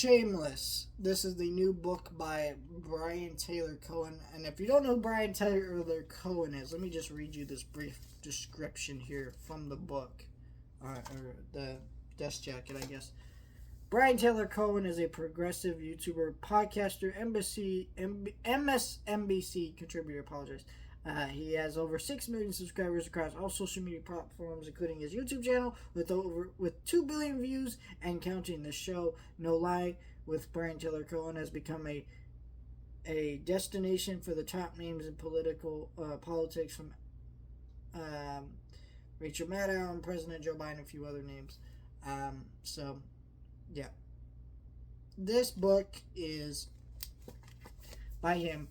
Shameless. This is the new book by Brian Taylor Cohen. And if you don't know who Brian Taylor Cohen is, let me just read you this brief description here from the book. Or the desk jacket, I guess. Brian Taylor Cohen is a progressive YouTuber, podcaster, MSNBC contributor. Apologize. He has over 6 million subscribers across all social media platforms, including his YouTube channel with 2 billion views and counting. The show No Lie with Brian Taylor Cohen has become a destination for the top names in politics, from Rachel Maddow and President Joe Biden, a few other names. Yeah. This book is by him,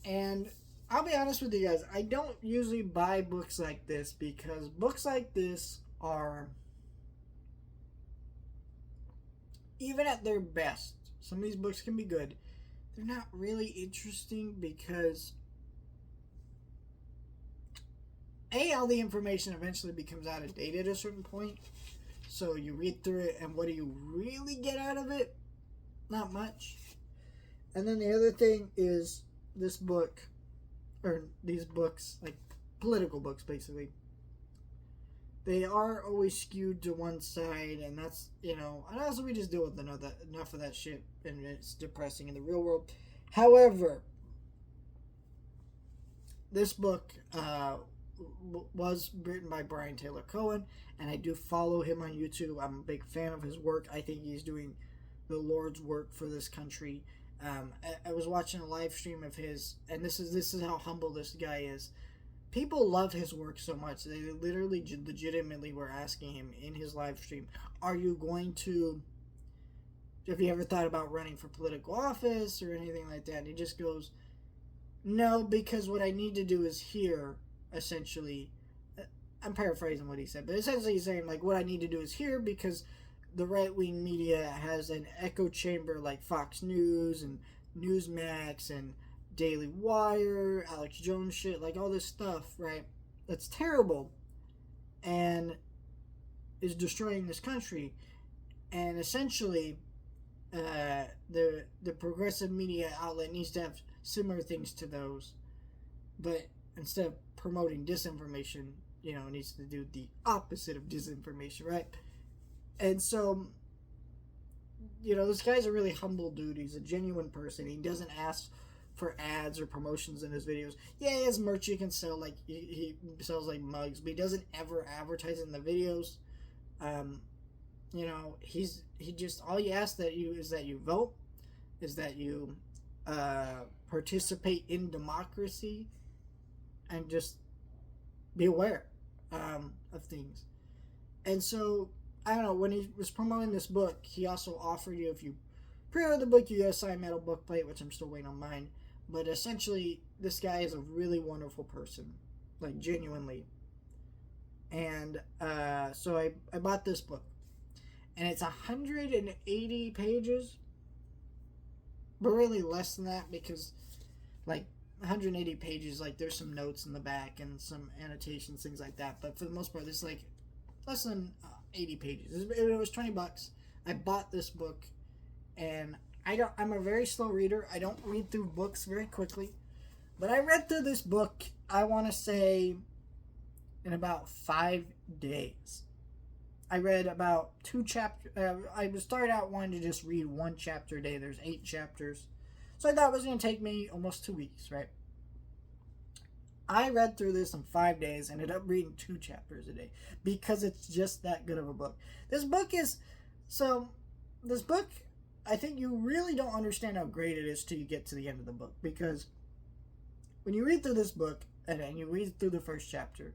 and I'll be honest with you guys, I don't usually buy books like this because books like this are, even at their best, some of these books can be good. They're not really interesting because all the information eventually becomes out of date at a certain point. So you read through it, and what do you really get out of it? Not much. And then the other thing is this book, or these books, like political books basically, they are always skewed to one side, and that's, and also we just deal with enough of that shit, and it's depressing in the real world. However, this book was written by Brian Taylor Cohen, and I do follow him on YouTube. I'm a big fan of his work. I think he's doing the Lord's work for this country. I was watching a live stream of his, and this is how humble this guy is. People love his work so much. They literally, legitimately were asking him in his live stream, have you ever thought about running for political office or anything like that? And he just goes, no, because what I need to do is here, essentially. I'm paraphrasing what he said, but essentially he's saying, like, what I need to do is here because the right-wing media has an echo chamber like Fox News and Newsmax and Daily Wire, Alex Jones shit, like all this stuff, right? That's terrible and is destroying this country. And essentially, the progressive media outlet needs to have similar things to those, but instead of promoting disinformation, it needs to do the opposite of disinformation, right? And so, this guy's a really humble dude. He's a genuine person. He doesn't ask for ads or promotions in his videos. Yeah, he has merch he can sell, like he sells like mugs, but he doesn't ever advertise in the videos. He just, all he asks is that you vote, is that you participate in democracy, and just be aware of things. And so, I don't know, when he was promoting this book, he also offered you, if you pre-order the book, you get a signed metal book plate, which I'm still waiting on mine. But essentially, this guy is a really wonderful person, like genuinely. And so I bought this book, and it's 180 pages, but really less than that, because like 180 pages, like there's some notes in the back and some annotations, things like that. But for the most part, this is like less than 80 pages. It was $20. I bought this book, and I'm a very slow reader. I don't read through books very quickly, but I read through this book, I want to say, in about 5 days. I read about 2 chapters. I started out wanting to just read 1 chapter a day. There's 8 chapters. So I thought it was going to take me almost 2 weeks, right? I read through this in 5 days, ended up reading 2 chapters a day because it's just that good of a book. This book, I think you really don't understand how great it is till you get to the end of the book, because when you read through this book and you read through the first chapter,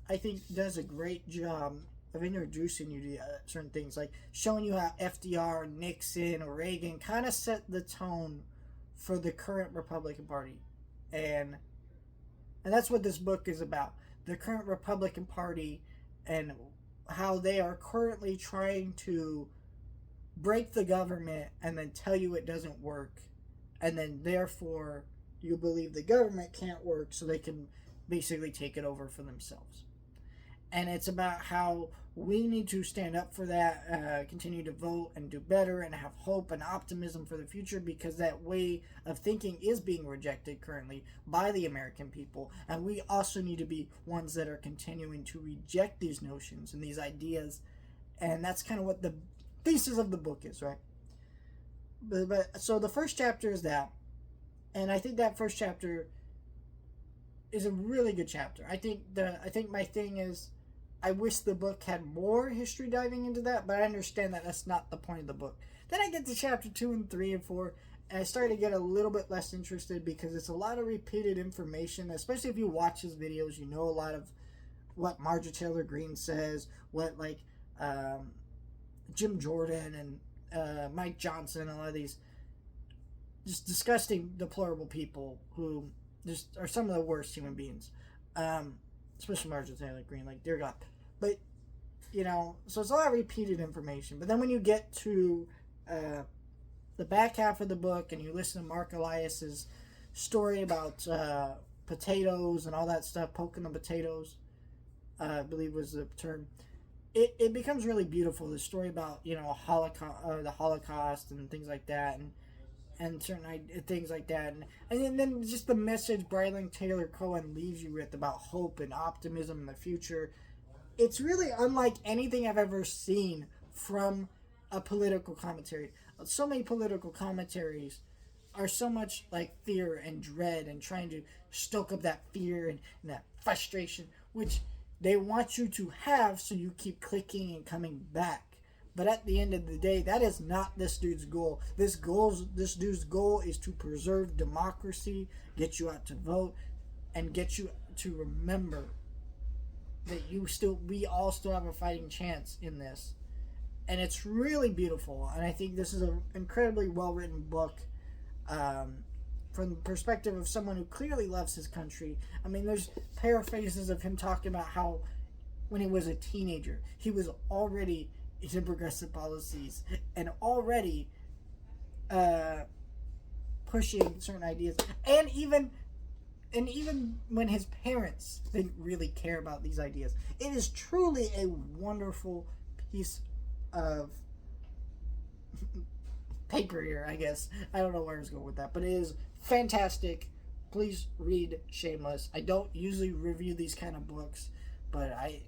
I think does a great job of introducing you to certain things, like showing you how FDR, Nixon, or Reagan kind of set the tone for the current Republican Party. And that's what this book is about. The current Republican Party and how they are currently trying to break the government and then tell you it doesn't work. And then therefore you believe the government can't work, so they can basically take it over for themselves. And it's about how we need to stand up for that, continue to vote and do better and have hope and optimism for the future, because that way of thinking is being rejected currently by the American people. And we also need to be ones that are continuing to reject these notions and these ideas. And that's kind of what the thesis of the book is, right? But so the first chapter is that. And I think that first chapter is a really good chapter. I think my thing is, I wish the book had more history diving into that, but I understand that that's not the point of the book. Then I get to chapter 2 and 3 and 4, and I start to get a little bit less interested, because it's a lot of repeated information. Especially if you watch his videos, you know a lot of what Marjorie Taylor Greene says, what like Jim Jordan and Mike Johnson, a lot of these just disgusting, deplorable people who just are some of the worst human beings. Especially Marjorie Taylor Greene, like, dear God. But, you know, so it's a lot of repeated information. But then when you get to the back half of the book and you listen to Mark Elias's story about potatoes and all that stuff, poking the potatoes, I believe was the term, it becomes really beautiful. The story about, you know, the Holocaust and things like that, and certain things like that, and then just the message Brylan Taylor Cohen leaves you with about hope and optimism in the future. It's really unlike anything I've ever seen from a political commentary. So many political commentaries are so much like fear and dread and trying to stoke up that fear and that frustration, which they want you to have so you keep clicking and coming back. But at the end of the day, that is not this dude's goal. This dude's goal is to preserve democracy, get you out to vote, and get you to remember that we all still have a fighting chance in this. And it's really beautiful. And I think this is an incredibly well-written book, from the perspective of someone who clearly loves his country. I mean, there's paraphrases of him talking about how when he was a teenager, he was already into progressive policies and already pushing certain ideas, and even when his parents didn't really care about these ideas. It is truly a wonderful piece of paper here, I guess. I don't know where I was going with that, but it is fantastic. Please read Shameless. I don't usually review these kind of books, but I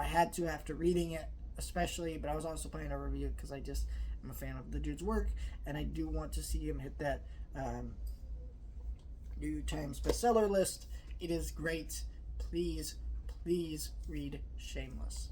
had to after reading it, especially. But I was also planning a review because I'm a fan of the dude's work, and I do want to see him hit that New York Times bestseller list. It is great. Please read Shameless.